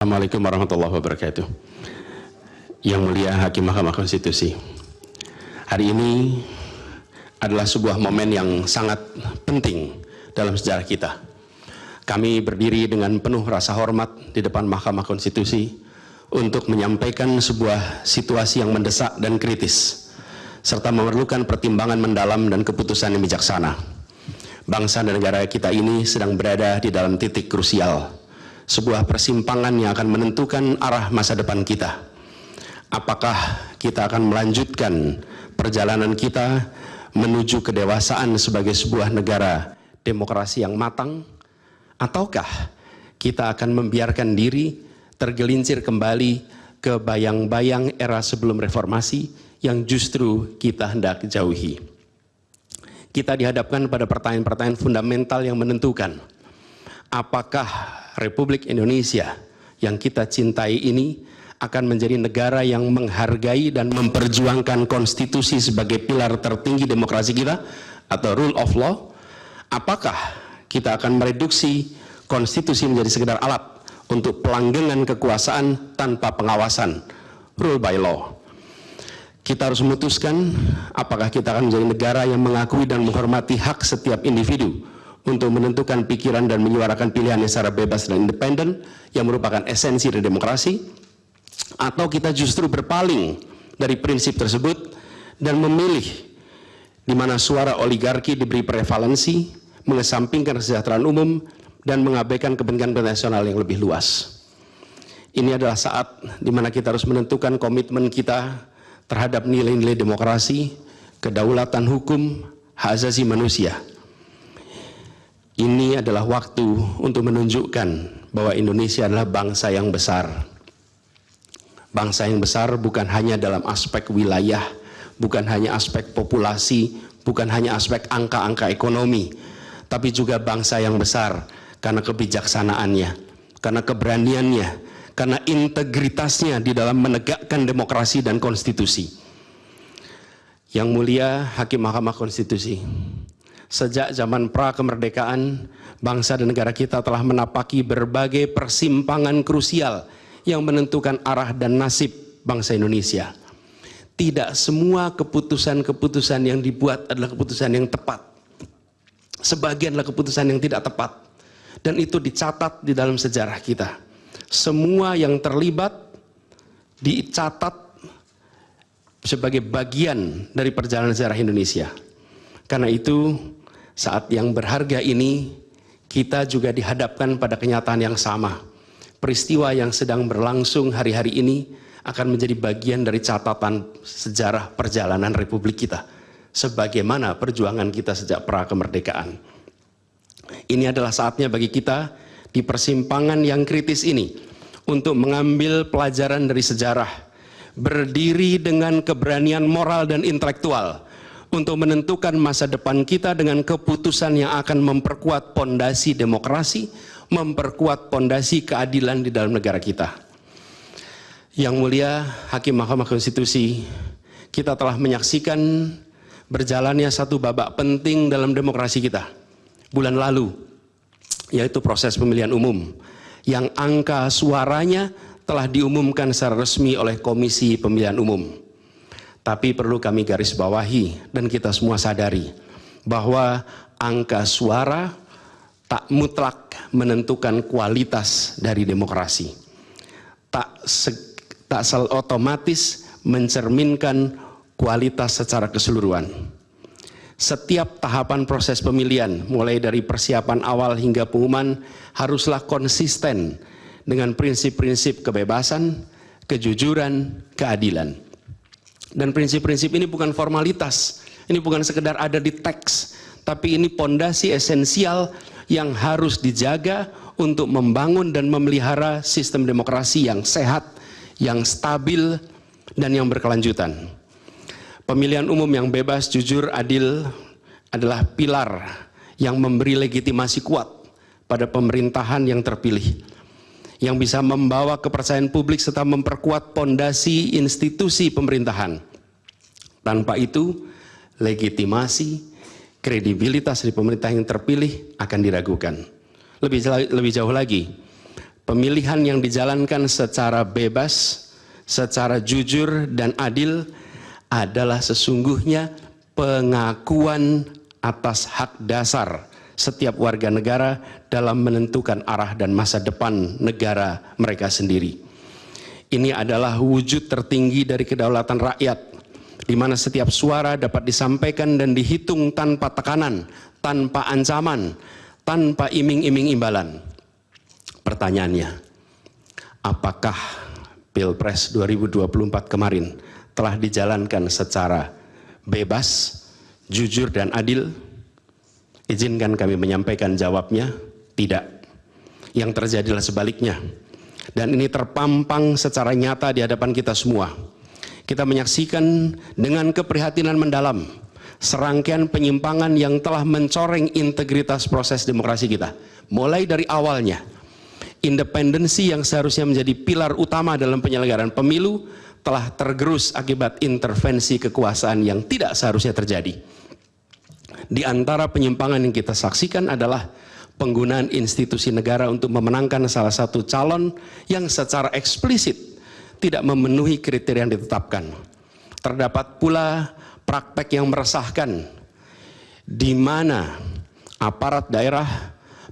Assalamualaikum warahmatullahi wabarakatuh. Yang mulia Hakim Mahkamah Konstitusi, hari ini adalah sebuah momen yang sangat penting dalam sejarah kita. Kami berdiri dengan penuh rasa hormat di depan Mahkamah Konstitusi untuk menyampaikan sebuah situasi yang mendesak dan kritis, serta memerlukan pertimbangan mendalam dan keputusan yang bijaksana. Bangsa dan negara kita ini sedang berada di dalam titik krusial, sebuah persimpangan yang akan menentukan arah masa depan kita. Apakah kita akan melanjutkan perjalanan kita menuju kedewasaan sebagai sebuah negara demokrasi yang matang, ataukah kita akan membiarkan diri tergelincir kembali ke bayang-bayang era sebelum reformasi yang justru kita hendak jauhi. Kita dihadapkan pada pertanyaan-pertanyaan fundamental yang menentukan, apakah Republik Indonesia yang kita cintai ini akan menjadi negara yang menghargai dan memperjuangkan konstitusi sebagai pilar tertinggi demokrasi kita atau rule of law? Apakah kita akan mereduksi konstitusi menjadi sekedar alat untuk pelanggengan kekuasaan tanpa pengawasan, rule by law? Kita harus memutuskan apakah kita akan menjadi negara yang mengakui dan menghormati hak setiap individu untuk menentukan pikiran dan menyuarakan pilihannya secara bebas dan independen yang merupakan esensi dari demokrasi, atau kita justru berpaling dari prinsip tersebut dan memilih di mana suara oligarki diberi prevalensi, mengesampingkan kesejahteraan umum dan mengabaikan kepentingan nasional yang lebih luas. Ini adalah saat di mana kita harus menentukan komitmen kita terhadap nilai-nilai demokrasi, kedaulatan hukum, hak asasi manusia. Ini adalah waktu untuk menunjukkan bahwa Indonesia adalah bangsa yang besar. Bangsa yang besar bukan hanya dalam aspek wilayah, bukan hanya aspek populasi, bukan hanya aspek angka-angka ekonomi, tapi juga bangsa yang besar karena kebijaksanaannya, karena keberaniannya, karena integritasnya di dalam menegakkan demokrasi dan konstitusi. Yang mulia Hakim Mahkamah Konstitusi, sejak zaman pra-kemerdekaan, bangsa dan negara kita telah menapaki berbagai persimpangan krusial yang menentukan arah dan nasib bangsa Indonesia. Tidak semua keputusan-keputusan yang dibuat adalah keputusan yang tepat. Sebagian adalah keputusan yang tidak tepat. Dan itu dicatat di dalam sejarah kita. Semua yang terlibat dicatat sebagai bagian dari perjalanan sejarah Indonesia. Karena itu, saat yang berharga ini, kita juga dihadapkan pada kenyataan yang sama. Peristiwa yang sedang berlangsung hari-hari ini akan menjadi bagian dari catatan sejarah perjalanan Republik kita, sebagaimana perjuangan kita sejak pra-kemerdekaan. Ini adalah saatnya bagi kita di persimpangan yang kritis ini untuk mengambil pelajaran dari sejarah, berdiri dengan keberanian moral dan intelektual untuk menentukan masa depan kita dengan keputusan yang akan memperkuat pondasi demokrasi, memperkuat pondasi keadilan di dalam negara kita. Yang mulia Hakim Mahkamah Konstitusi, kita telah menyaksikan berjalannya satu babak penting dalam demokrasi kita bulan lalu, yaitu proses pemilihan umum yang angka suaranya telah diumumkan secara resmi oleh Komisi Pemilihan Umum. Tapi perlu kami garis bawahi dan kita semua sadari bahwa angka suara tak mutlak menentukan kualitas dari demokrasi. Tak otomatis mencerminkan kualitas secara keseluruhan. Setiap tahapan proses pemilihan, mulai dari persiapan awal hingga pengumuman, haruslah konsisten dengan prinsip-prinsip kebebasan, kejujuran, keadilan. Dan prinsip-prinsip ini bukan formalitas, ini bukan sekedar ada di teks, tapi ini pondasi esensial yang harus dijaga untuk membangun dan memelihara sistem demokrasi yang sehat, yang stabil, dan yang berkelanjutan. Pemilihan umum yang bebas, jujur, adil adalah pilar yang memberi legitimasi kuat pada pemerintahan yang terpilih, yang bisa membawa kepercayaan publik serta memperkuat pondasi institusi pemerintahan. Tanpa itu, legitimasi, kredibilitas dari pemerintah yang terpilih akan diragukan. Lebih jauh lagi, pemilihan yang dijalankan secara bebas, secara jujur dan adil adalah sesungguhnya pengakuan atas hak dasar setiap warga negara dalam menentukan arah dan masa depan negara mereka sendiri. Ini adalah wujud tertinggi dari kedaulatan rakyat, di mana setiap suara dapat disampaikan dan dihitung tanpa tekanan, tanpa ancaman, tanpa iming-iming imbalan. Pertanyaannya, apakah Pilpres 2024 kemarin telah dijalankan secara bebas, jujur dan adil? Izinkan kami menyampaikan jawabnya, tidak. Yang terjadilah sebaliknya. Dan ini terpampang secara nyata di hadapan kita semua. Kita menyaksikan dengan keprihatinan mendalam serangkaian penyimpangan yang telah mencoreng integritas proses demokrasi kita. Mulai dari awalnya, independensi yang seharusnya menjadi pilar utama dalam penyelenggaraan pemilu telah tergerus akibat intervensi kekuasaan yang tidak seharusnya terjadi. Di antara penyimpangan yang kita saksikan adalah penggunaan institusi negara untuk memenangkan salah satu calon yang secara eksplisit tidak memenuhi kriteria yang ditetapkan. Terdapat pula praktek yang meresahkan, di mana aparat daerah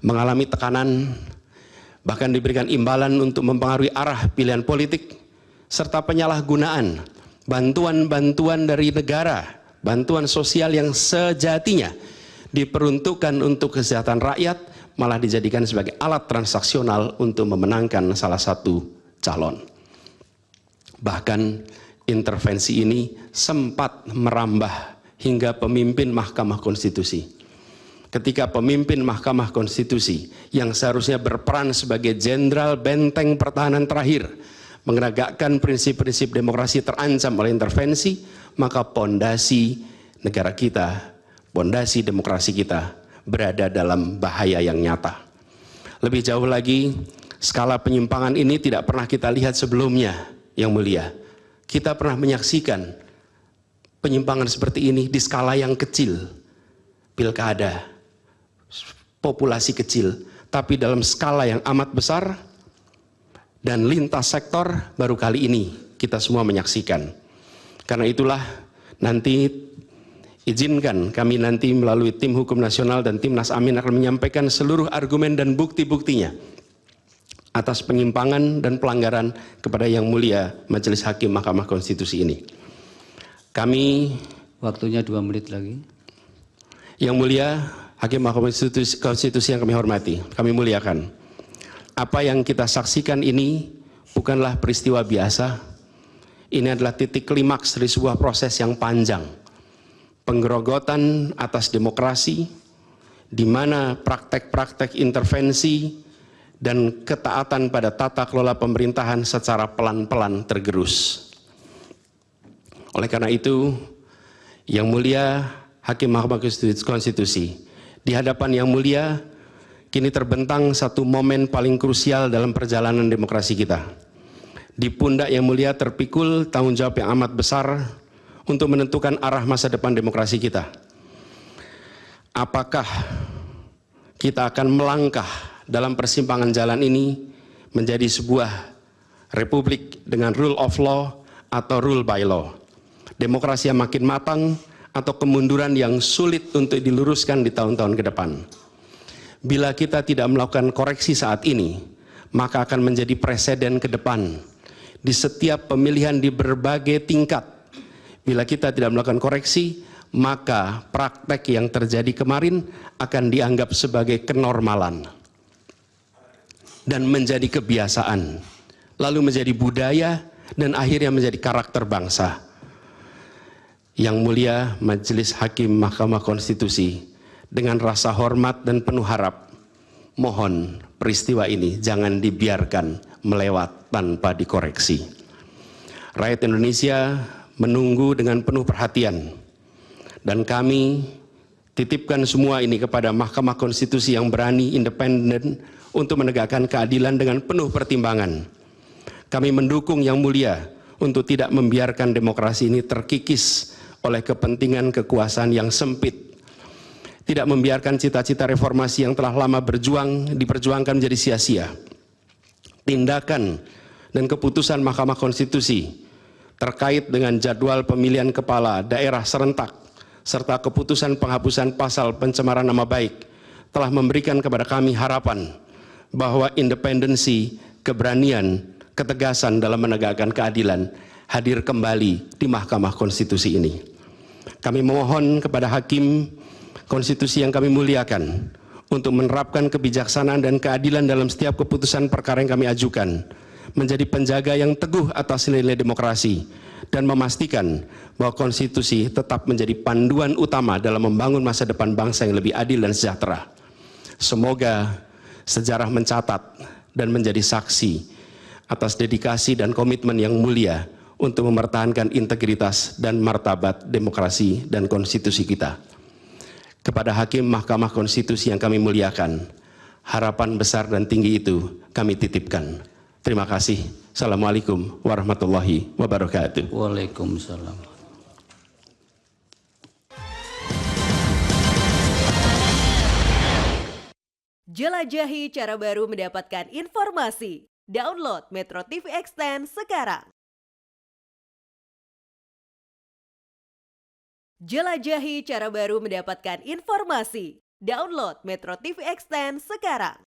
mengalami tekanan, bahkan diberikan imbalan untuk mempengaruhi arah pilihan politik, serta penyalahgunaan bantuan-bantuan dari negara, bantuan sosial yang sejatinya diperuntukkan untuk kesejahteraan rakyat, malah dijadikan sebagai alat transaksional untuk memenangkan salah satu calon. Bahkan intervensi ini sempat merambah hingga pemimpin Mahkamah Konstitusi. Ketika pemimpin Mahkamah Konstitusi yang seharusnya berperan sebagai jenderal benteng pertahanan terakhir menegakkan prinsip-prinsip demokrasi terancam oleh intervensi, maka pondasi negara kita, pondasi demokrasi kita berada dalam bahaya yang nyata. Lebih jauh lagi, skala penyimpangan ini tidak pernah kita lihat sebelumnya, Yang Mulia. Kita pernah menyaksikan penyimpangan seperti ini di skala yang kecil, pilkada, populasi kecil, tapi dalam skala yang amat besar dan lintas sektor baru kali ini kita semua menyaksikan. Karena itulah nanti izinkan kami nanti melalui tim hukum nasional dan Timnas Amin akan menyampaikan seluruh argumen dan bukti-buktinya atas penyimpangan dan pelanggaran kepada Yang Mulia Majelis Hakim Mahkamah Konstitusi ini. Kami, waktunya 2 menit lagi. Yang Mulia Hakim Mahkamah Konstitusi yang kami hormati, kami muliakan. Apa yang kita saksikan ini bukanlah peristiwa biasa. Ini adalah titik klimaks dari sebuah proses yang panjang. Penggerogotan atas demokrasi, di mana praktek-praktek intervensi dan ketaatan pada tata kelola pemerintahan secara pelan-pelan tergerus. Oleh karena itu, Yang Mulia Hakim Mahkamah Konstitusi, di hadapan Yang Mulia, kini terbentang satu momen paling krusial dalam perjalanan demokrasi kita. Di pundak Yang Mulia terpikul tanggung jawab yang amat besar untuk menentukan arah masa depan demokrasi kita. Apakah kita akan melangkah dalam persimpangan jalan ini menjadi sebuah republik dengan rule of law atau rule by law? Demokrasi yang makin matang atau kemunduran yang sulit untuk diluruskan di tahun-tahun ke depan? Bila kita tidak melakukan koreksi saat ini, maka akan menjadi presiden ke depan di setiap pemilihan di berbagai tingkat. Bila kita tidak melakukan koreksi, maka praktek yang terjadi kemarin akan dianggap sebagai kenormalan dan menjadi kebiasaan, lalu menjadi budaya dan akhirnya menjadi karakter bangsa. Yang Mulia Majelis Hakim Mahkamah Konstitusi, dengan rasa hormat dan penuh harap, mohon peristiwa ini jangan dibiarkan melewat tanpa dikoreksi. Rakyat Indonesia menunggu dengan penuh perhatian, dan kami titipkan semua ini kepada Mahkamah Konstitusi yang berani, independen, untuk menegakkan keadilan dengan penuh pertimbangan. Kami mendukung Yang Mulia untuk tidak membiarkan demokrasi ini terkikis oleh kepentingan kekuasaan yang sempit, tidak membiarkan cita-cita reformasi yang telah lama diperjuangkan menjadi sia-sia. tindakan dan keputusan Mahkamah Konstitusi terkait dengan jadwal pemilihan kepala daerah serentak serta keputusan penghapusan pasal pencemaran nama baik telah memberikan kepada kami harapan bahwa independensi, keberanian, ketegasan dalam menegakkan keadilan hadir kembali di Mahkamah Konstitusi ini. Kami memohon kepada Hakim Konstitusi yang kami muliakan untuk menerapkan kebijaksanaan dan keadilan dalam setiap keputusan perkara yang kami ajukan, menjadi penjaga yang teguh atas nilai demokrasi, dan memastikan bahwa konstitusi tetap menjadi panduan utama dalam membangun masa depan bangsa yang lebih adil dan sejahtera. Semoga sejarah mencatat dan menjadi saksi atas dedikasi dan komitmen yang mulia untuk mempertahankan integritas dan martabat demokrasi dan konstitusi kita. Kepada Hakim Mahkamah Konstitusi yang kami muliakan, harapan besar dan tinggi itu kami titipkan. Terima kasih. Assalamualaikum warahmatullahi wabarakatuh. Waalaikumsalam. Jelajahi cara baru mendapatkan informasi. Download Metro TV Extend sekarang. Jelajahi cara baru mendapatkan informasi. Download Metro TV Extend sekarang.